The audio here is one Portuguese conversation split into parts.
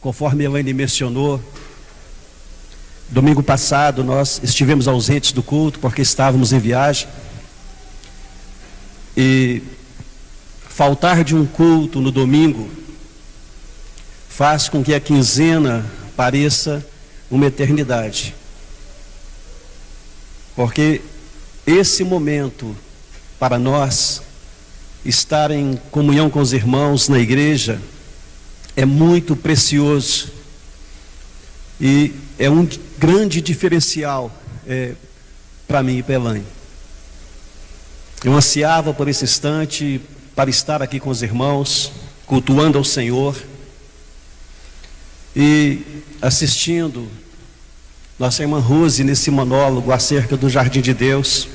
Conforme Elaine mencionou, domingo passado nós estivemos ausentes do culto porque estávamos em viagem. E faltar de um culto no domingo faz com que a quinzena pareça uma eternidade. Porque esse momento, para nós, estar em comunhão com os irmãos na igreja, é muito precioso. E é um grande diferencial para mim e para Elaine. Eu ansiava por esse instante para estar aqui com os irmãos, cultuando ao Senhor e assistindo nossa irmã Rose nesse monólogo acerca do Jardim de Deus.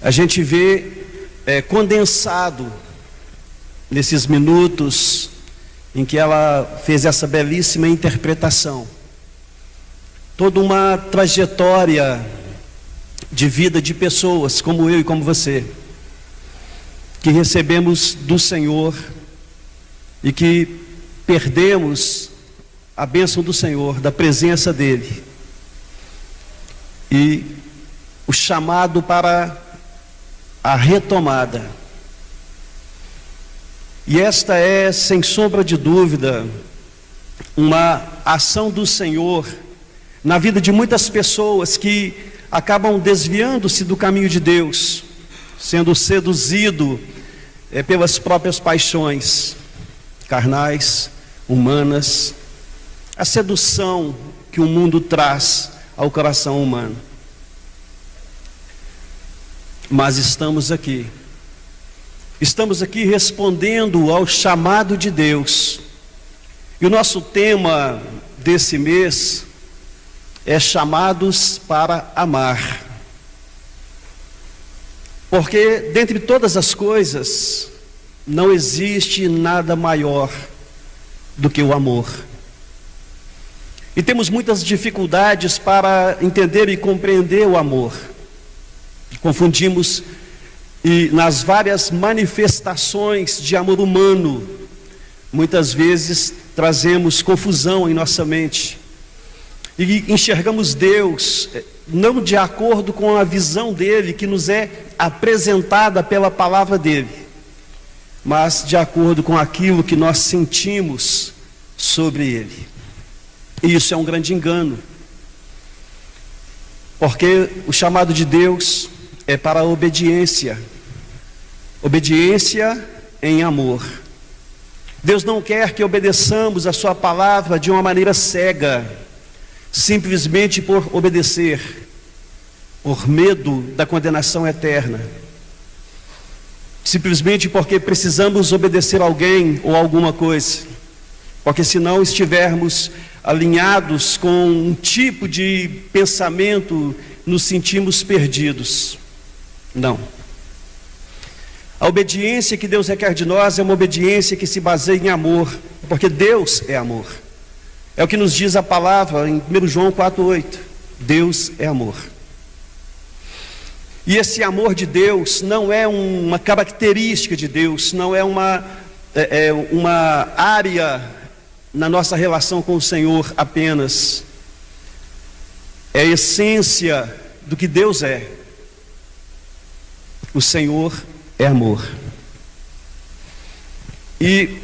A gente vê condensado nesses minutos em que ela fez essa belíssima interpretação, toda uma trajetória de vida de pessoas como eu e como você, que recebemos do Senhor e que perdemos a bênção do Senhor, da presença dEle, e o chamado para a retomada. E esta é, sem sombra de dúvida, uma ação do Senhor na vida de muitas pessoas que acabam desviando-se do caminho de Deus, sendo seduzido pelas próprias paixões carnais, humanas, a sedução que o mundo traz ao coração humano. Mas estamos aqui respondendo ao chamado de Deus. E o nosso tema desse mês é chamados para amar. Porque dentre todas as coisas, não existe nada maior do que o amor. E temos muitas dificuldades para entender e compreender o amor. Confundimos e nas várias manifestações de amor humano, muitas vezes trazemos confusão em nossa mente. E enxergamos Deus não de acordo com a visão dele, que nos é apresentada pela palavra dele, mas de acordo com aquilo que nós sentimos sobre ele. E isso é um grande engano, porque o chamado de Deus é para a obediência em amor. Deus não quer que obedeçamos a sua palavra de uma maneira cega, simplesmente por obedecer, por medo da condenação eterna, simplesmente porque precisamos obedecer a alguém ou alguma coisa, porque se não estivermos alinhados com um tipo de pensamento, nos sentimos perdidos. Não. A obediência que Deus requer de nós é uma obediência que se baseia em amor, porque Deus é amor. É o que nos diz a palavra em 1 João 4,8. Deus é amor. E esse amor de Deus não é uma característica de Deus, não é uma área na nossa relação com o Senhor apenas. É a essência do que Deus é. O Senhor é amor. E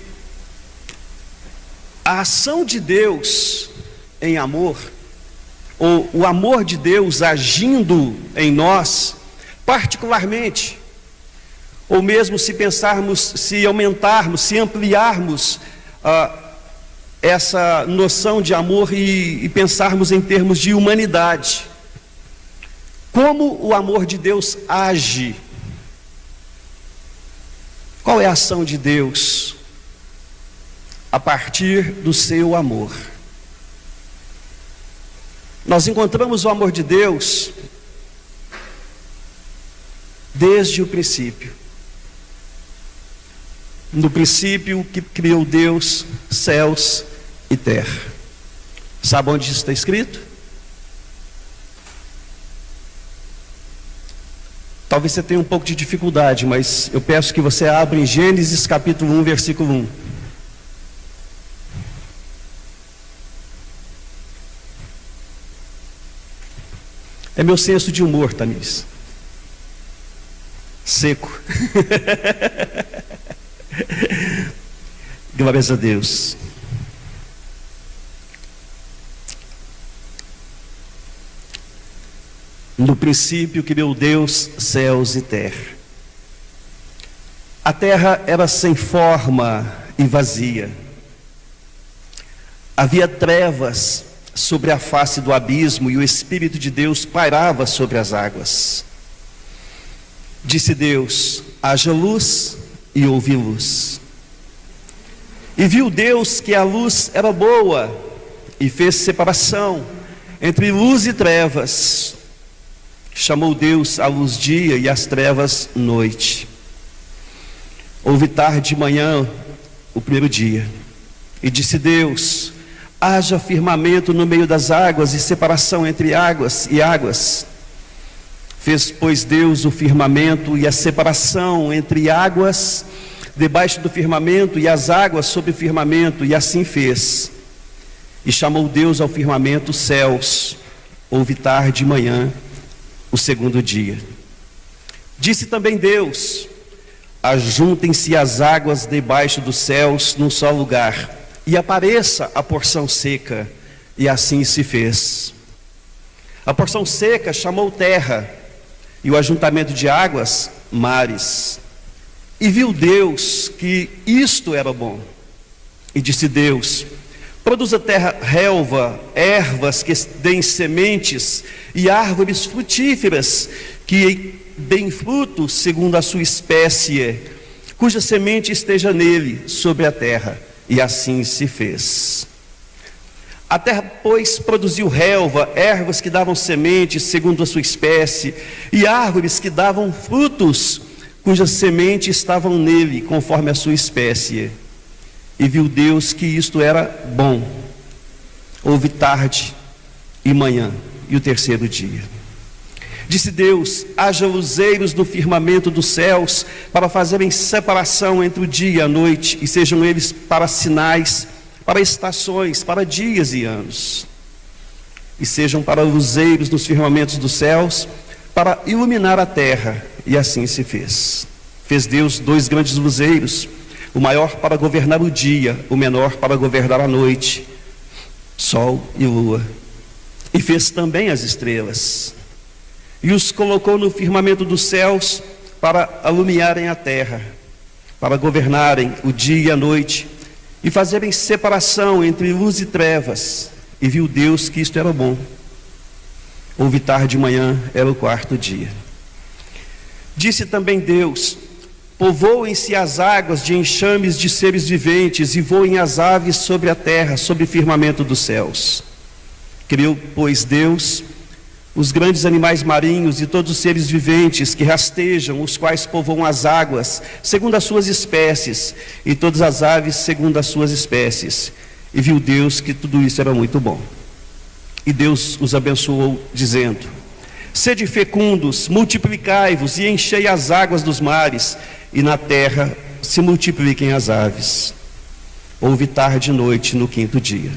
a ação de Deus em amor, ou o amor de Deus agindo em nós, particularmente, ou mesmo se pensarmos, se aumentarmos, se ampliarmos essa noção de amor e pensarmos em termos de humanidade, como o amor de Deus age. Qual é a ação de Deus a partir do seu amor? Nós encontramos o amor de Deus desde o princípio. No princípio que criou Deus céus e terra. Sabe onde isso está escrito? Talvez você tenha um pouco de dificuldade, mas eu peço que você abra em Gênesis capítulo 1, versículo 1. É meu senso de humor, Tamires. Seco. Glórias a Deus. No princípio criou Deus céus e terra. A terra era sem forma e vazia. Havia trevas sobre a face do abismo e o Espírito de Deus pairava sobre as águas. Disse Deus: haja luz, e houve luz. E viu Deus que a luz era boa, e fez separação entre luz e trevas. Chamou Deus a luz dia e as trevas noite. Houve tarde e manhã o primeiro dia. E disse Deus: haja firmamento no meio das águas e separação entre águas e águas. Fez, pois, Deus o firmamento e a separação entre águas debaixo do firmamento e as águas sobre o firmamento, e assim fez. E chamou Deus ao firmamento céus. Houve tarde e manhã o segundo dia. Disse também Deus: ajuntem-se as águas debaixo dos céus num só lugar, e apareça a porção seca. E assim se fez. A porção seca chamou terra, e o ajuntamento de águas, mares. E viu Deus que isto era bom. E disse Deus: produza a terra relva, ervas que deem sementes, e árvores frutíferas que deem frutos segundo a sua espécie, cuja semente esteja nele, sobre a terra. E assim se fez. A terra, pois, produziu relva, ervas que davam sementes segundo a sua espécie, e árvores que davam frutos, cujas sementes estavam nele, conforme a sua espécie. E viu Deus que isto era bom. Houve tarde e manhã, e o terceiro dia. Disse Deus: haja luzeiros no firmamento dos céus, para fazerem separação entre o dia e a noite, e sejam eles para sinais, para estações, para dias e anos. E sejam para luzeiros nos firmamentos dos céus, para iluminar a terra. E assim se fez. Fez Deus 2 grandes luzeiros, o maior para governar o dia, o menor para governar a noite, sol e lua. E fez também as estrelas. E os colocou no firmamento dos céus para alumiarem a terra, para governarem o dia e a noite, e fazerem separação entre luz e trevas. E viu Deus que isto era bom. Houve tarde e manhã, era o quarto dia. Disse também Deus: povoem-se as águas de enxames de seres viventes, e voem as aves sobre a terra, sobre o firmamento dos céus. Criou, pois, Deus os grandes animais marinhos e todos os seres viventes que rastejam, os quais povoam as águas, segundo as suas espécies, e todas as aves segundo as suas espécies. E viu Deus que tudo isso era muito bom. E Deus os abençoou, dizendo: sede fecundos, multiplicai-vos e enchei as águas dos mares, e na terra se multipliquem as aves. Houve tarde e noite no quinto dia.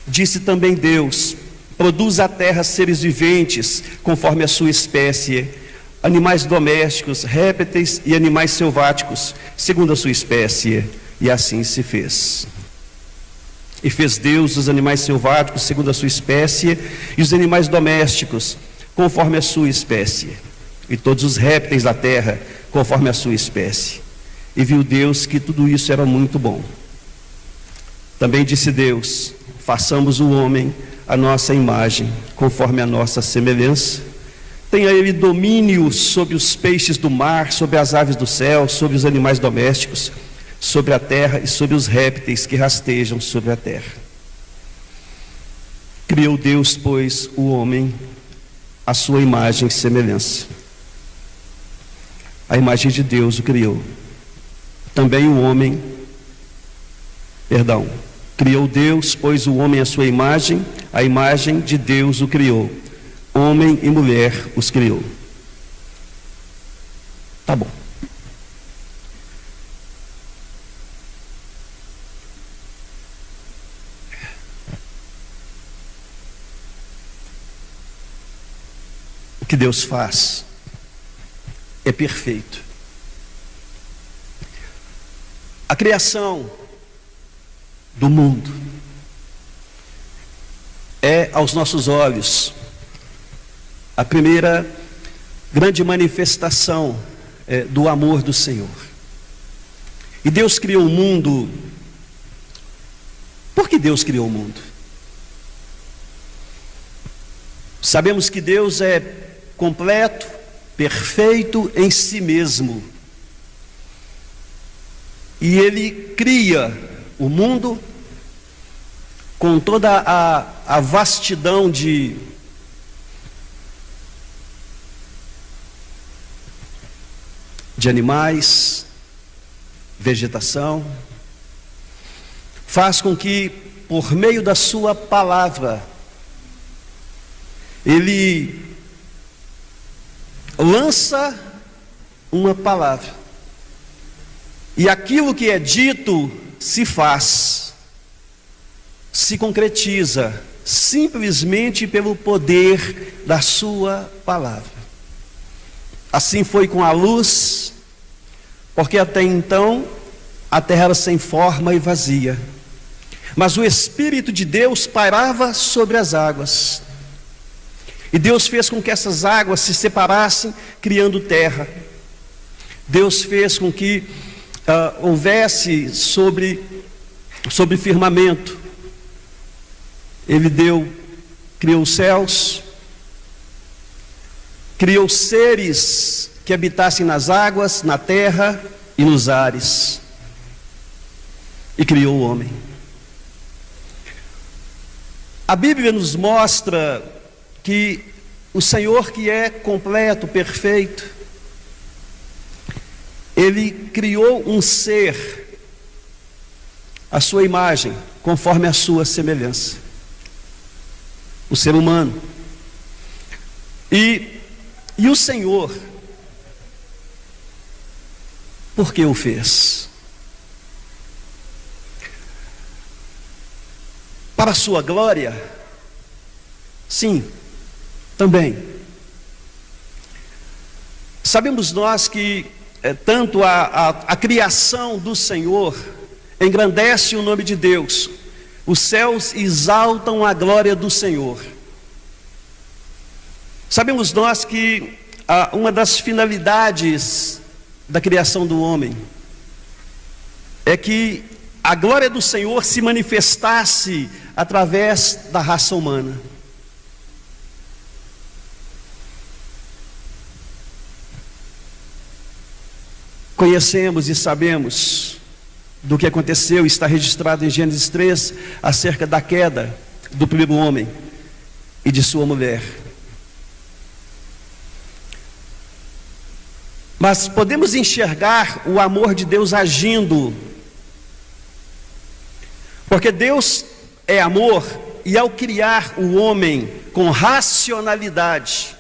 Disse também Deus: produz a terra seres viventes, conforme a sua espécie, animais domésticos, répteis e animais selváticos, segundo a sua espécie. E assim se fez. E fez Deus os animais selváticos segundo a sua espécie, e os animais domésticos conforme a sua espécie, e todos os répteis da terra conforme a sua espécie. E viu Deus que tudo isso era muito bom. Também disse Deus: façamos o homem a nossa imagem, conforme a nossa semelhança. Tenha ele domínio sobre os peixes do mar, sobre as aves do céu, sobre os animais domésticos, sobre a terra e sobre os répteis que rastejam sobre a terra. Criou Deus, pois, o homem à sua imagem e semelhança. A imagem de Deus o criou. Também o homem, criou Deus, pois, o homem à sua imagem, a imagem de Deus o criou. Homem e mulher os criou. Tá bom. que Deus faz é perfeito. A criação do mundo é, aos nossos olhos, a primeira grande manifestação do amor do Senhor. E Deus criou o mundo. Por que Deus criou o mundo? Sabemos que Deus é completo, perfeito em si mesmo. E Ele cria o mundo com toda a vastidão de animais, vegetação, faz com que, por meio da sua palavra, Ele lança uma palavra, e aquilo que é dito se faz, se concretiza, simplesmente pelo poder da sua palavra. Assim foi com a luz, porque até então a terra era sem forma e vazia, mas o Espírito de Deus pairava sobre as águas, e Deus fez com que essas águas se separassem, criando terra. Deus fez com que houvesse sobre firmamento. Ele criou os céus, criou seres que habitassem nas águas, na terra e nos ares, e criou o homem. A Bíblia nos mostra que o Senhor, que é completo, perfeito, Ele criou um ser à sua imagem, conforme a sua semelhança, o ser humano. E o Senhor, por que o fez? Para a sua glória? Sim, também. Sabemos nós que tanto a criação do Senhor engrandece o nome de Deus. Os céus exaltam a glória do Senhor. Sabemos nós que uma das finalidades da criação do homem é que a glória do Senhor se manifestasse através da raça humana. Conhecemos e sabemos do que aconteceu, está registrado em Gênesis 3, acerca da queda do primeiro homem e de sua mulher. Mas podemos enxergar o amor de Deus agindo, porque Deus é amor, e ao criar o homem com racionalidade,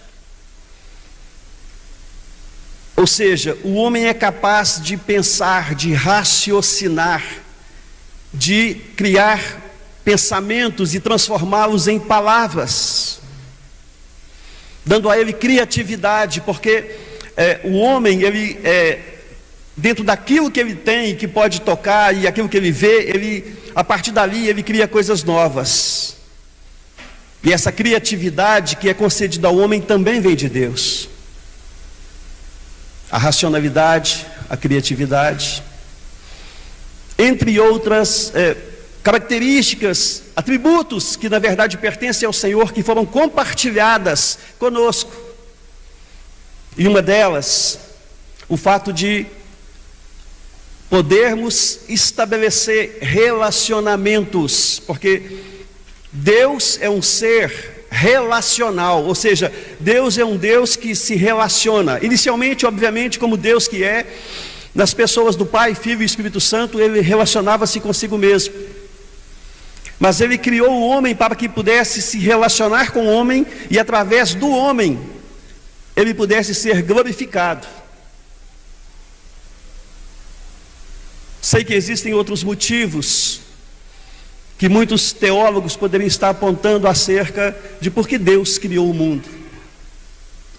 ou seja, o homem é capaz de pensar, de raciocinar, de criar pensamentos e transformá-los em palavras, dando a ele criatividade, porque o homem, ele dentro daquilo que ele tem, que pode tocar, e aquilo que ele vê, a partir dali ele cria coisas novas. E essa criatividade que é concedida ao homem também vem de Deus. A racionalidade, a criatividade, entre outras características, atributos que na verdade pertencem ao Senhor, que foram compartilhadas conosco. E uma delas, o fato de podermos estabelecer relacionamentos, porque Deus é um ser relacional, ou seja, Deus é um Deus que se relaciona. Inicialmente, obviamente, como Deus que é, nas pessoas do Pai, Filho e Espírito Santo, Ele relacionava-se consigo mesmo. Mas Ele criou o homem para que pudesse se relacionar com o homem, e através do homem, Ele pudesse ser glorificado. Sei que existem outros motivos que muitos teólogos poderiam estar apontando acerca de por que Deus criou o mundo.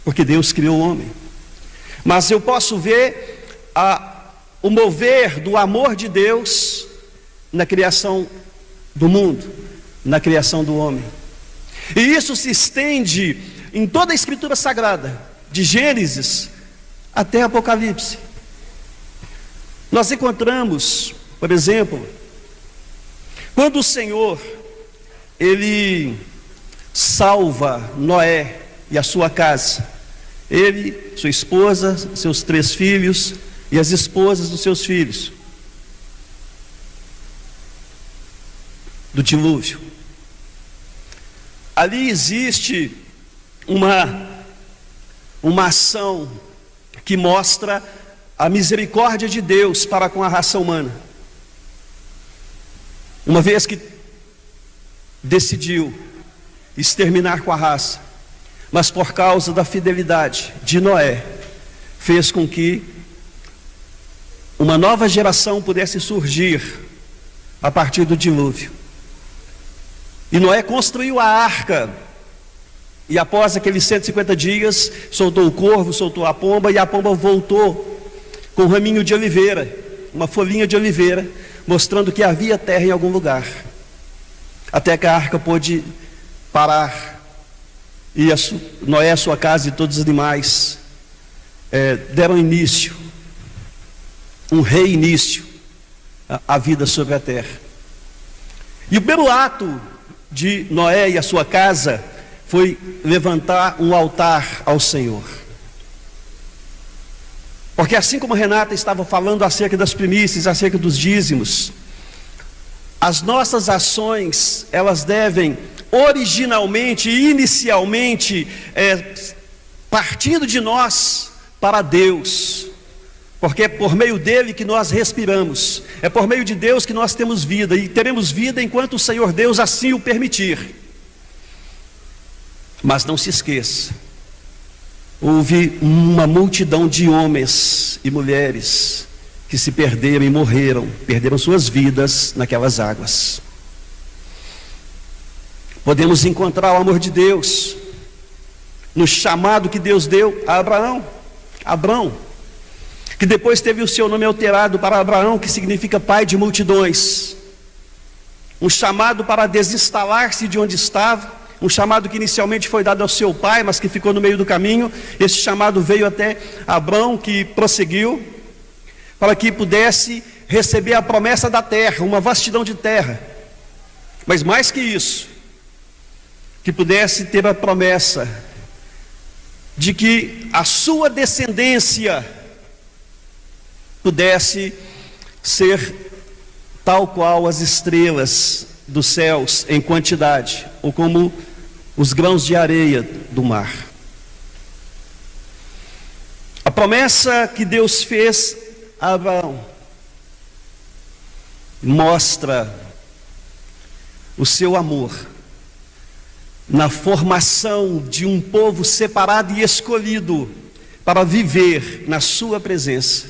porque Deus criou o homem. Mas eu posso ver o mover do amor de Deus na criação do mundo, na criação do homem. E isso se estende em toda a Escritura Sagrada, de Gênesis até Apocalipse. Nós encontramos, por exemplo, quando o Senhor, Ele salva Noé e a sua casa, ele, sua esposa, seus 3 filhos e as esposas dos seus filhos, do dilúvio. Ali existe uma ação que mostra a misericórdia de Deus para com a raça humana. Uma vez que decidiu exterminar com a raça, mas por causa da fidelidade de Noé, fez com que uma nova geração pudesse surgir a partir do dilúvio. E Noé construiu a arca, e após aqueles 150 dias, soltou o corvo, soltou a pomba, e a pomba voltou com um raminho de oliveira, uma folhinha de oliveira, mostrando que havia terra em algum lugar, até que a arca pôde parar, e Noé, a sua casa e todos os animais deram início, um reinício à vida sobre a terra. E o primeiro ato de Noé e a sua casa foi levantar um altar ao Senhor. Porque assim como Renata estava falando acerca das primícias, acerca dos dízimos, as nossas ações, elas devem originalmente, inicialmente, partindo de nós para Deus, porque é por meio dele que nós respiramos, é por meio de Deus que nós temos vida, e teremos vida enquanto o Senhor Deus assim o permitir. Mas não se esqueça, houve uma multidão de homens e mulheres que se perderam e morreram, perderam suas vidas naquelas águas. Podemos encontrar o amor de Deus no chamado que Deus deu a Abrão, que depois teve o seu nome alterado para Abraão, que significa pai de multidões. Um chamado para desinstalar-se de onde estava, um chamado que inicialmente foi dado ao seu pai, mas que ficou no meio do caminho. Esse chamado veio até Abrão, que prosseguiu, para que pudesse receber a promessa da terra, uma vastidão de terra. Mas mais que isso, que pudesse ter a promessa de que a sua descendência pudesse ser tal qual as estrelas dos céus em quantidade, ou como os grãos de areia do mar. A promessa que Deus fez a Abraão mostra o seu amor na formação de um povo separado e escolhido para viver na sua presença.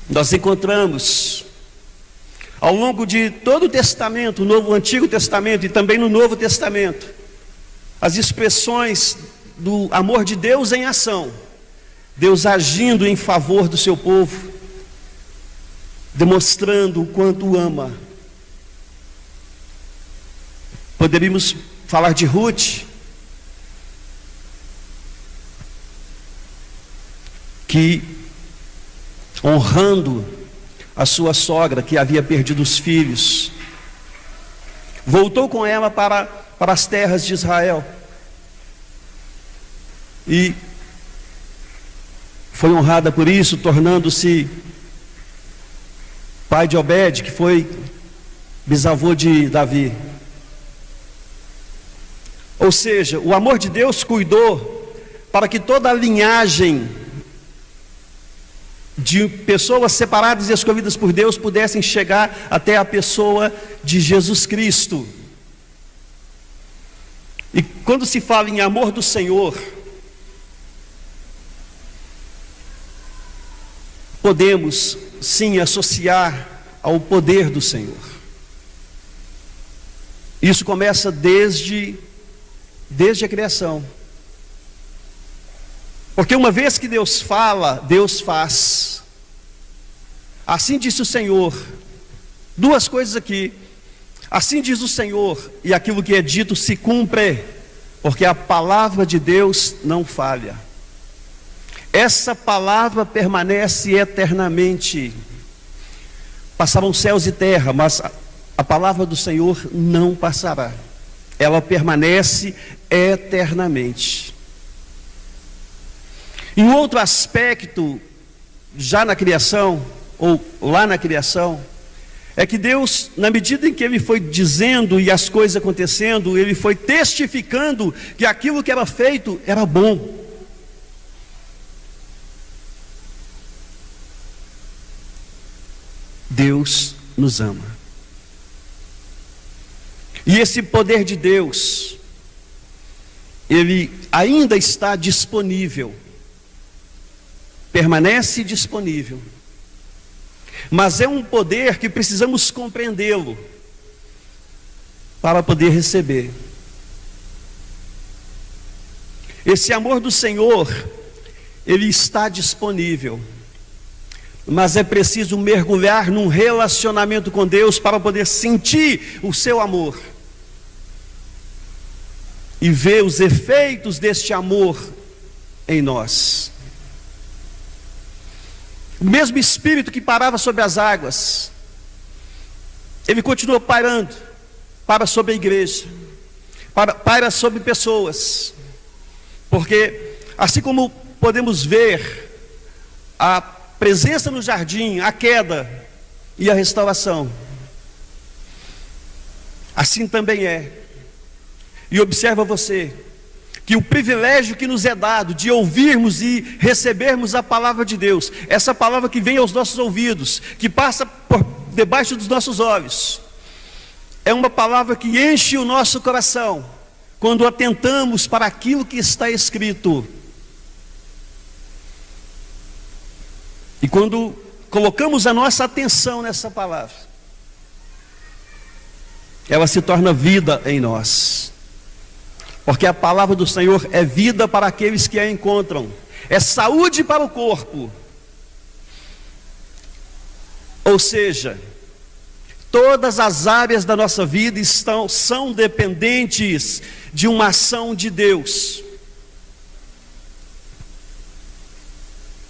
Nós encontramos ao longo de todo o Testamento, o Antigo Testamento e também no Novo Testamento, as expressões do amor de Deus em ação, Deus agindo em favor do seu povo, demonstrando o quanto o ama. Poderíamos falar de Ruth, que honrando a sua sogra, que havia perdido os filhos, voltou com ela para as terras de Israel, e foi honrada por isso, tornando-se pai de Obed, que foi bisavô de Davi. Ou seja, o amor de Deus cuidou para que toda a linhagem de pessoas separadas e escolhidas por Deus pudessem chegar até a pessoa de Jesus Cristo. E quando se fala em amor do Senhor, podemos sim associar ao poder do Senhor. Isso começa desde desde a criação. Porque uma vez que Deus fala, Deus faz. Assim disse o Senhor. Duas coisas aqui. Assim diz o Senhor, e aquilo que é dito se cumpre, porque a palavra de Deus não falha. Essa palavra permanece eternamente. Passaram céus e terra, mas a palavra do Senhor não passará. Ela permanece eternamente. E um outro aspecto, já na criação, ou lá na criação, é que Deus, na medida em que Ele foi dizendo e as coisas acontecendo, Ele foi testificando que aquilo que era feito era bom. Deus nos ama. E esse poder de Deus, Ele ainda está disponível, permanece disponível. Mas é um poder que precisamos compreendê-lo para poder receber. Esse amor do Senhor, ele está disponível, mas é preciso mergulhar num relacionamento com Deus para poder sentir o seu amor e ver os efeitos deste amor em nós. O mesmo Espírito que parava sobre as águas, Ele continua pairando, para sobre a igreja, paira sobre pessoas, porque assim como podemos ver a presença no jardim, a queda e a restauração, assim também é. E observa você, que o privilégio que nos é dado de ouvirmos e recebermos a palavra de Deus, essa palavra que vem aos nossos ouvidos, que passa por debaixo dos nossos olhos, é uma palavra que enche o nosso coração, quando atentamos para aquilo que está escrito. E quando colocamos a nossa atenção nessa palavra, ela se torna vida em nós. Porque a palavra do Senhor é vida para aqueles que a encontram, é saúde para o corpo. Ou seja, todas as áreas da nossa vida são dependentes de uma ação de Deus.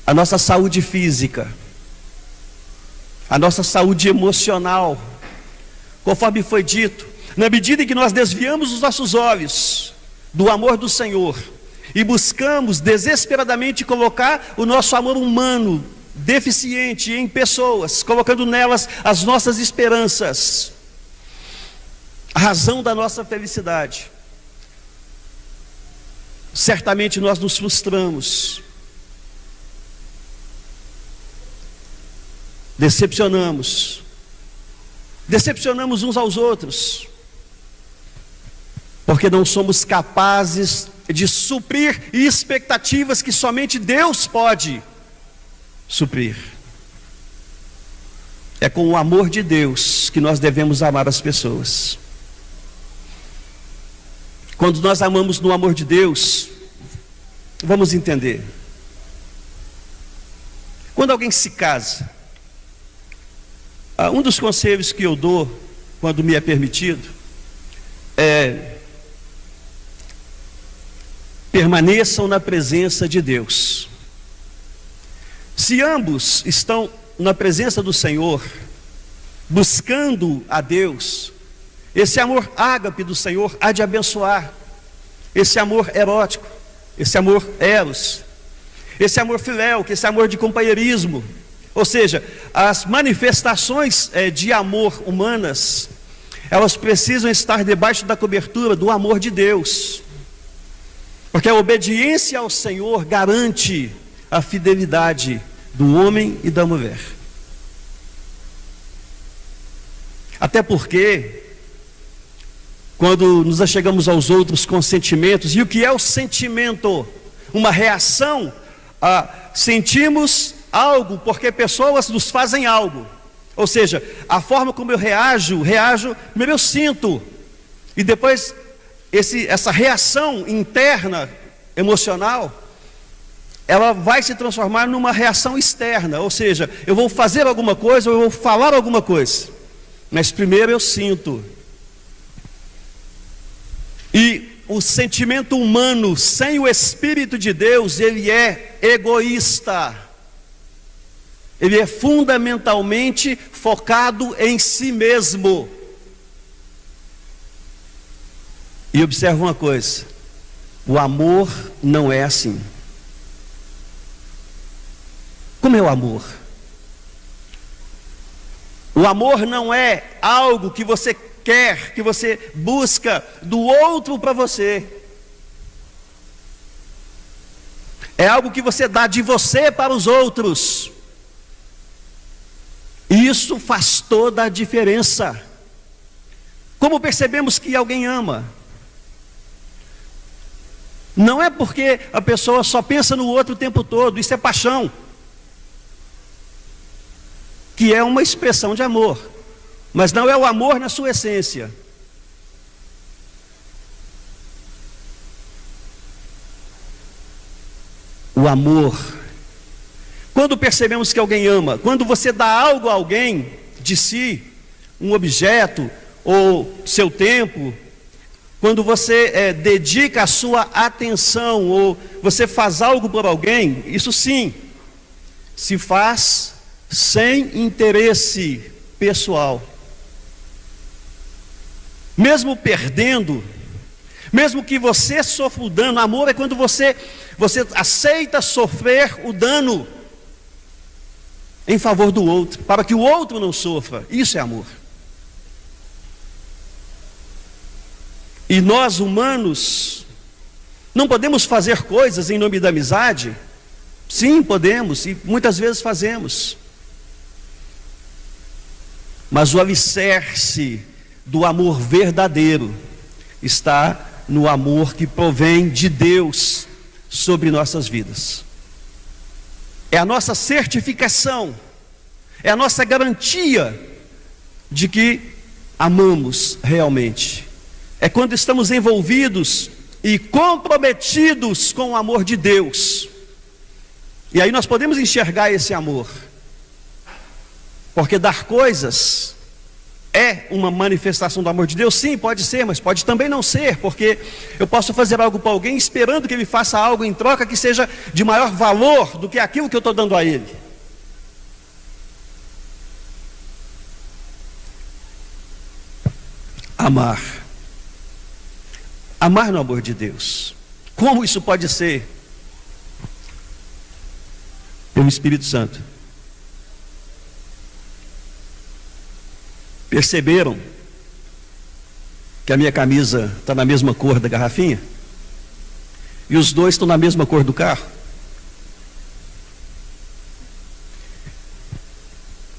A nossa saúde física, a nossa saúde emocional, conforme foi dito, na medida em que nós desviamos os nossos olhos do amor do Senhor e buscamos desesperadamente colocar o nosso amor humano deficiente em pessoas, colocando nelas as nossas esperanças, a razão da nossa felicidade, certamente nós nos frustramos, decepcionamos uns aos outros, porque não somos capazes de suprir expectativas que somente Deus pode suprir. É com o amor de Deus que nós devemos amar as pessoas. Quando nós amamos no amor de Deus, vamos entender. Quando alguém se casa, um dos conselhos que eu dou, quando me é permitido, é: permaneçam na presença de Deus. Se ambos estão na presença do Senhor, buscando a Deus, esse amor ágape do Senhor há de abençoar, esse amor erótico, esse amor eros, esse amor filéu, esse amor de companheirismo, ou seja, as manifestações de amor humanas, elas precisam estar debaixo da cobertura do amor de Deus. Porque a obediência ao Senhor garante a fidelidade do homem e da mulher. Até porque, quando nos achegamos aos outros com sentimentos, e o que é o sentimento? Uma reação sentimos algo porque pessoas nos fazem algo. Ou seja, a forma como eu reajo, primeiro eu sinto, e depois essa reação interna, emocional, ela vai se transformar numa reação externa, ou seja, eu vou fazer alguma coisa, ou eu vou falar alguma coisa, mas primeiro eu sinto. E o sentimento humano sem o Espírito de Deus, ele é egoísta, ele é fundamentalmente focado em si mesmo. E observa uma coisa: o amor não é assim. Como é o amor? O amor não é algo que você quer, que você busca do outro para você. É algo que você dá de você para os outros. E isso faz toda a diferença. Como percebemos que alguém ama? Não é porque a pessoa só pensa no outro o tempo todo, isso é paixão, que é uma expressão de amor, mas não é o amor na sua essência. O amor, quando percebemos que alguém ama, quando você dá algo a alguém de si, um objeto ou seu tempo, quando você dedica a sua atenção ou você faz algo por alguém, isso sim, se faz sem interesse pessoal. Mesmo perdendo, mesmo que você sofra o dano, amor é quando você aceita sofrer o dano em favor do outro, para que o outro não sofra. Isso é amor. E nós humanos não podemos fazer coisas em nome da amizade? Sim, podemos, e muitas vezes fazemos. Mas o alicerce do amor verdadeiro está no amor que provém de Deus sobre nossas vidas. É a nossa certificação, é a nossa garantia de que amamos realmente. É quando estamos envolvidos e comprometidos com o amor de Deus. E aí nós podemos enxergar esse amor. Porque dar coisas é uma manifestação do amor de Deus? Sim, pode ser, mas pode também não ser, porque eu posso fazer algo para alguém esperando que ele faça algo em troca que seja de maior valor do que aquilo que eu estou dando a ele. Amar. Amar no amor de Deus. Como isso pode ser? Pelo Espírito Santo. Perceberam que a minha camisa está na mesma cor da garrafinha? E os dois estão na mesma cor do carro?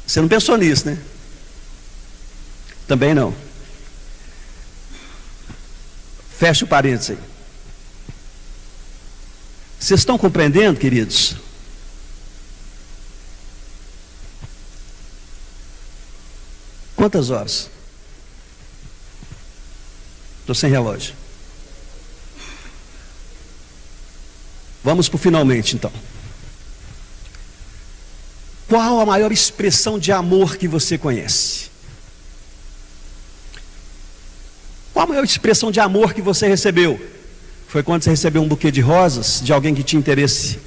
Você não pensou nisso, né? Também não. Fecha o parênteses aí. Vocês estão compreendendo, queridos? Quantas horas? Estou sem relógio. Vamos para o finalmente então. Qual a maior expressão de amor que você conhece? Qual a maior expressão de amor que você recebeu? Foi quando você recebeu um buquê de rosas de alguém que tinha interesse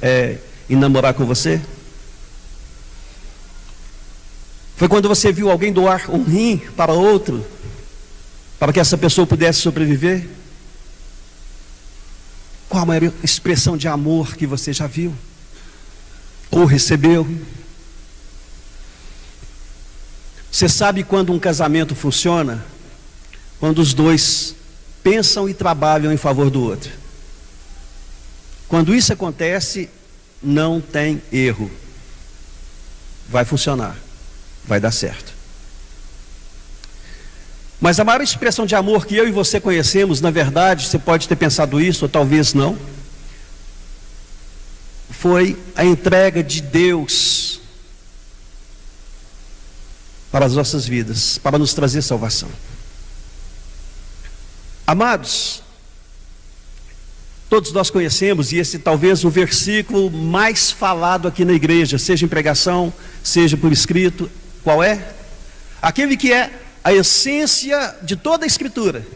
em namorar com você? Foi quando você viu alguém doar um rim para outro, para que essa pessoa pudesse sobreviver? Qual a maior expressão de amor que você já viu? Ou recebeu? Você sabe quando um casamento funciona? Quando os dois pensam e trabalham em favor do outro. Quando isso acontece, não tem erro. Vai funcionar. Vai dar certo. Mas a maior expressão de amor que eu e você conhecemos, na verdade, você pode ter pensado isso, ou talvez não, foi a entrega de Deus para as nossas vidas, para nos trazer salvação. Amados, todos nós conhecemos, e esse talvez o versículo mais falado aqui na igreja, seja em pregação, seja por escrito. Qual é? Aquele que é a essência de toda a Escritura.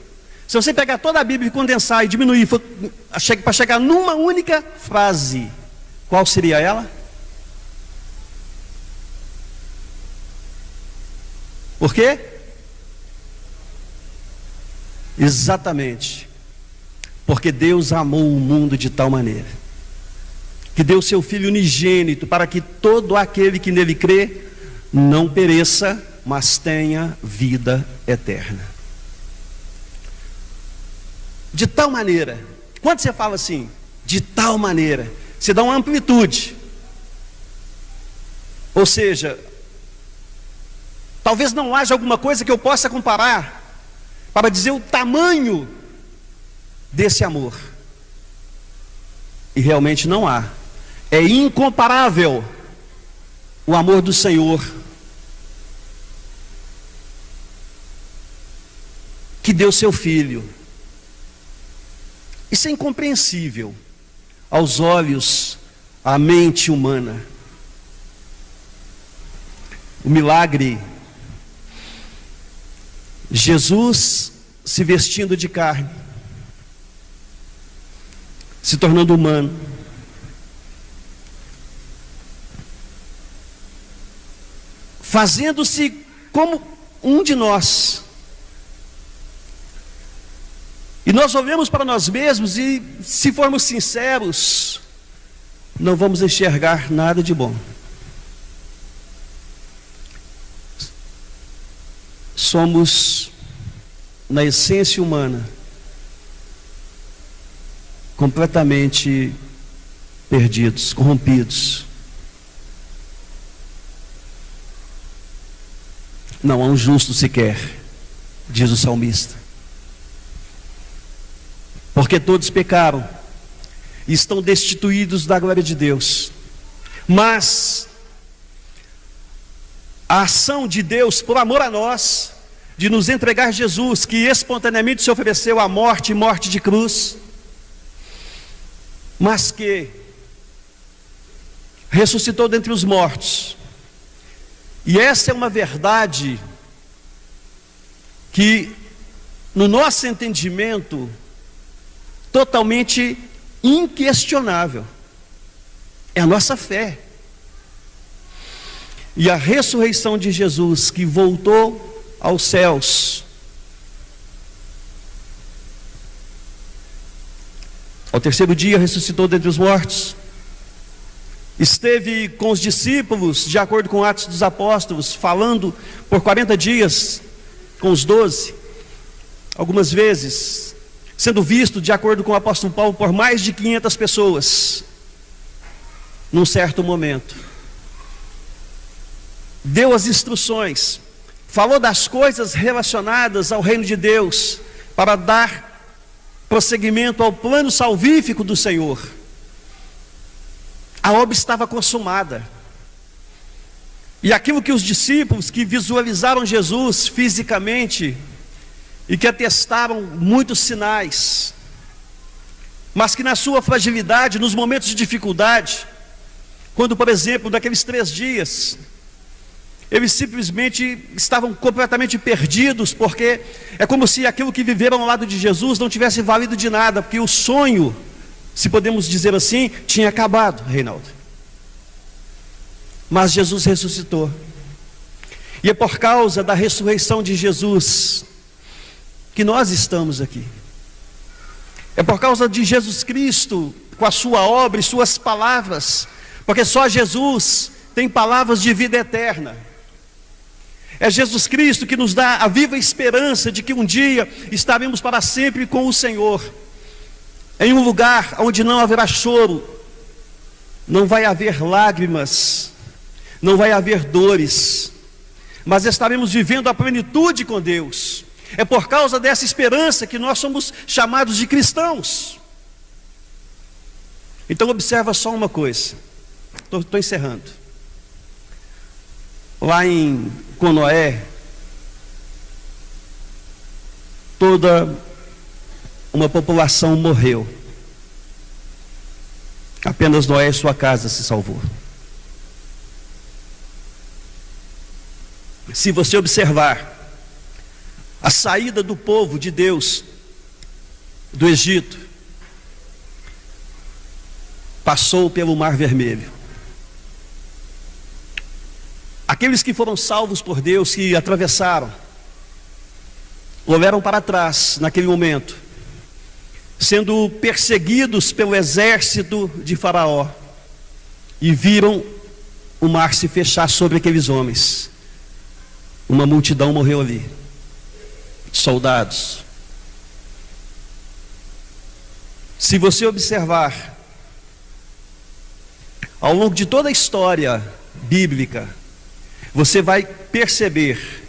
Se você pegar toda a Bíblia e condensar e diminuir para chegar numa única frase, qual seria ela? Por quê? Exatamente. Porque Deus amou o mundo de tal maneira que deu seu Filho unigênito para que todo aquele que nele crê não pereça, mas tenha vida eterna. De tal maneira. Quando você fala assim, de tal maneira, você dá uma amplitude. Ou seja, talvez não haja alguma coisa que eu possa comparar para dizer o tamanho desse amor. E realmente não há. É incomparável o amor do Senhor, que deu seu Filho. Isso é incompreensível aos olhos, à mente humana. O milagre, Jesus se vestindo de carne, se tornando humano, fazendo-se como um de nós. E nós olhamos para nós mesmos e, se formos sinceros, não vamos enxergar nada de bom. Somos, na essência humana, completamente perdidos, corrompidos. Não há um justo sequer, diz o salmista. Porque todos pecaram e estão destituídos da glória de Deus. Mas a ação de Deus, por amor a nós, de nos entregar Jesus, que espontaneamente se ofereceu à morte, morte de cruz, mas que ressuscitou dentre os mortos. E essa é uma verdade que, no nosso entendimento, totalmente inquestionável. É a nossa fé. E a ressurreição de Jesus, que voltou aos céus, ao terceiro dia ressuscitou dentre os mortos, esteve com os discípulos, de acordo com Atos dos Apóstolos, falando por 40 dias com os 12, algumas vezes sendo visto, de acordo com o apóstolo Paulo, por mais de 500 pessoas, num certo momento. Deu as instruções, falou das coisas relacionadas ao reino de Deus, para dar prosseguimento ao plano salvífico do Senhor. A obra estava consumada. E aquilo que os discípulos que visualizaram Jesus fisicamente, e que atestaram muitos sinais, mas que na sua fragilidade, nos momentos de dificuldade, quando, por exemplo, naqueles 3 dias, eles simplesmente estavam completamente perdidos, porque é como se aquilo que viveram ao lado de Jesus não tivesse valido de nada, porque o sonho, se podemos dizer assim, tinha acabado, Reinaldo. Mas Jesus ressuscitou, e é por causa da ressurreição de Jesus que nós estamos aqui. É por causa de Jesus Cristo, com a sua obra e suas palavras, porque só Jesus tem palavras de vida eterna. É Jesus Cristo que nos dá a viva esperança de que um dia estaremos para sempre com o Senhor, em um lugar onde não haverá choro, não vai haver lágrimas, não vai haver dores, mas estaremos vivendo a plenitude com Deus. É por causa dessa esperança que nós somos chamados de cristãos. Então observa só uma coisa, estou encerrando. Lá com Noé, toda uma população morreu. Apenas Noé e sua casa se salvou. Se você observar a saída do povo de Deus do Egito, passou pelo Mar Vermelho. Aqueles que foram salvos por Deus, que atravessaram, olharam para trás naquele momento, sendo perseguidos pelo exército de Faraó, e viram o mar se fechar sobre aqueles homens. Uma multidão morreu ali, soldados. Se você observar, ao longo de toda a história bíblica, você vai perceber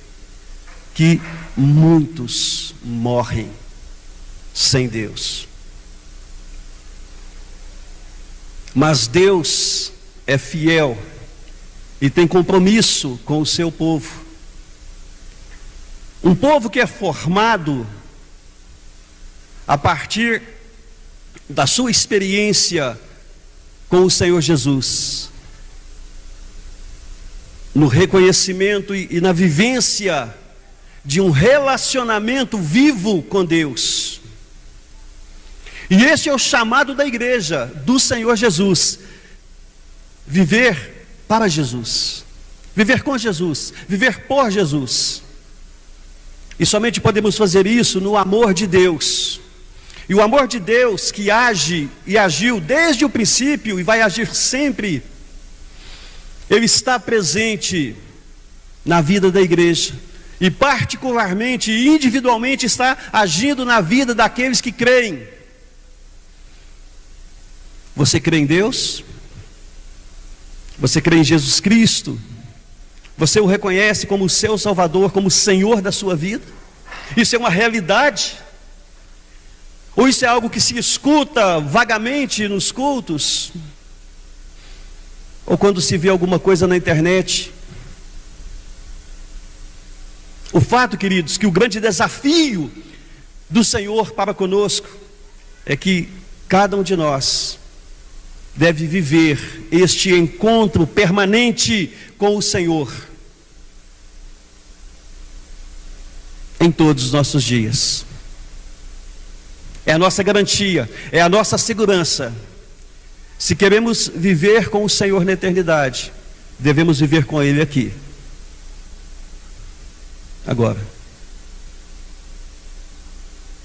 que muitos morrem sem Deus. Mas Deus é fiel e tem compromisso com o seu povo. Um povo que é formado a partir da sua experiência com o Senhor Jesus, no reconhecimento e na vivência de um relacionamento vivo com Deus. E este é o chamado da igreja do Senhor Jesus: viver para Jesus, viver com Jesus, viver por Jesus. E somente podemos fazer isso no amor de Deus. E o amor de Deus, que age e agiu desde o princípio e vai agir sempre, ele está presente na vida da igreja. E particularmente e individualmente está agindo na vida daqueles que creem. Você crê em Deus? Você crê em Jesus Cristo? Você o reconhece como o seu Salvador, como o Senhor da sua vida? Isso é uma realidade? Ou isso é algo que se escuta vagamente nos cultos? Ou quando se vê alguma coisa na internet? O fato, queridos, que o grande desafio do Senhor para conosco é que cada um de nós deve viver este encontro permanente com o Senhor em todos os nossos dias. É a nossa garantia, é a nossa segurança. Se queremos viver com o Senhor na eternidade, devemos viver com Ele aqui, agora.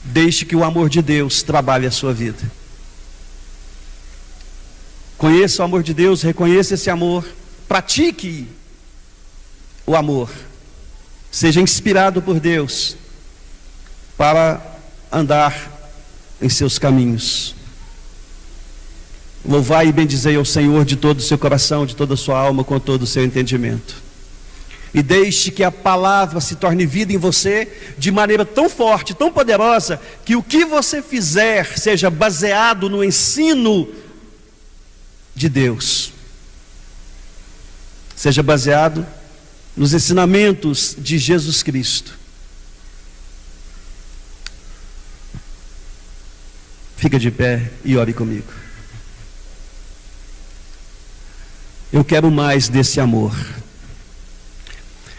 Deixe que o amor de Deus trabalhe a sua vida. Conheça o amor de Deus, reconheça esse amor, pratique o amor, seja inspirado por Deus para andar em seus caminhos. Louvai e bendizei ao Senhor de todo o seu coração, de toda a sua alma, com todo o seu entendimento. E deixe que a palavra se torne vida em você de maneira tão forte, tão poderosa, que o que você fizer seja baseado no ensino de Deus, seja baseado nos ensinamentos de Jesus Cristo. Fica de pé e ore comigo. Eu quero mais desse amor.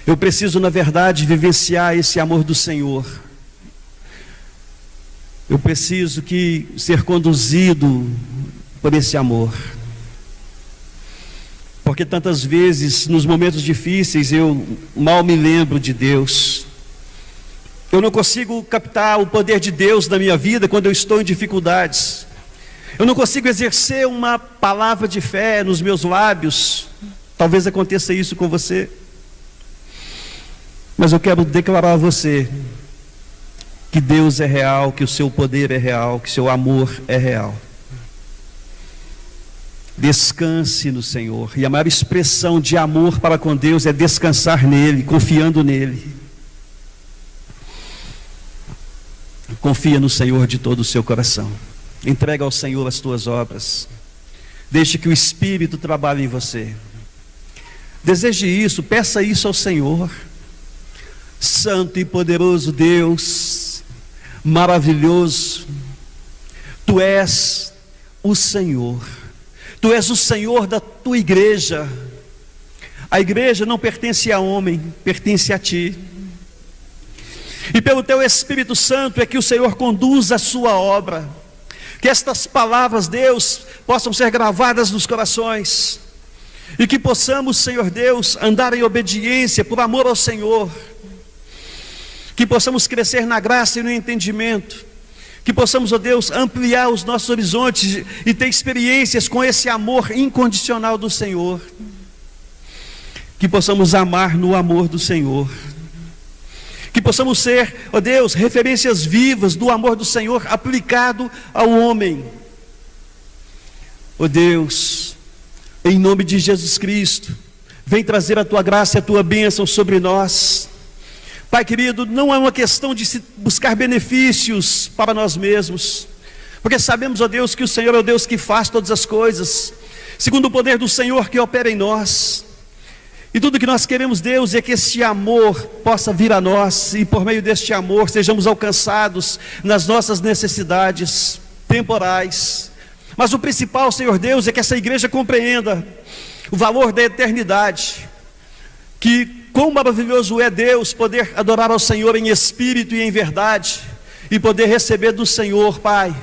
Eu preciso, na verdade, vivenciar esse amor do Senhor. Eu preciso ser conduzido por esse amor. Porque tantas vezes, nos momentos difíceis, eu mal me lembro de Deus. Eu não consigo captar o poder de Deus na minha vida quando eu estou em dificuldades. Eu não consigo exercer uma palavra de fé nos meus lábios. Talvez aconteça isso com você. Mas eu quero declarar a você que Deus é real, que o seu poder é real, que o seu amor é real. Descanse no Senhor. E a maior expressão de amor para com Deus é descansar nele, confiando nele. Confia no Senhor de todo o seu coração. Entrega ao Senhor as tuas obras. Deixe que o Espírito trabalhe em você. Deseje isso, peça isso ao Senhor. Santo e poderoso Deus, maravilhoso, Tu és o Senhor. Tu és o Senhor da tua igreja. A igreja não pertence a homem, pertence a ti. E pelo teu Espírito Santo é que o Senhor conduz a sua obra. Que estas palavras, Deus, possam ser gravadas nos corações. E que possamos, Senhor Deus, andar em obediência por amor ao Senhor. Que possamos crescer na graça e no entendimento. Que possamos, ó Deus, ampliar os nossos horizontes e ter experiências com esse amor incondicional do Senhor. Que possamos amar no amor do Senhor. Que possamos ser, ó Deus, referências vivas do amor do Senhor aplicado ao homem. Ó Deus, em nome de Jesus Cristo, vem trazer a tua graça e a tua bênção sobre nós. Pai querido, não é uma questão de se buscar benefícios para nós mesmos, porque sabemos, ó Deus, que o Senhor é o Deus que faz todas as coisas, segundo o poder do Senhor que opera em nós. E tudo que nós queremos, Deus, é que este amor possa vir a nós, e por meio deste amor sejamos alcançados nas nossas necessidades temporais. Mas o principal, Senhor Deus, é que essa igreja compreenda o valor da eternidade, que quão maravilhoso é Deus poder adorar ao Senhor em espírito e em verdade, e poder receber do Senhor, Pai,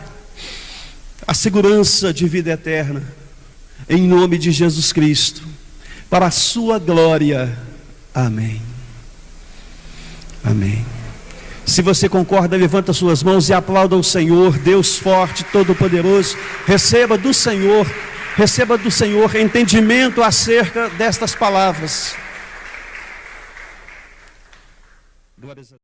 a segurança de vida eterna, em nome de Jesus Cristo, para a sua glória. Amém. Amém. Se você concorda, levanta suas mãos e aplauda o Senhor, Deus forte, todo-poderoso. Receba do Senhor entendimento acerca destas palavras. Glórias a Deus.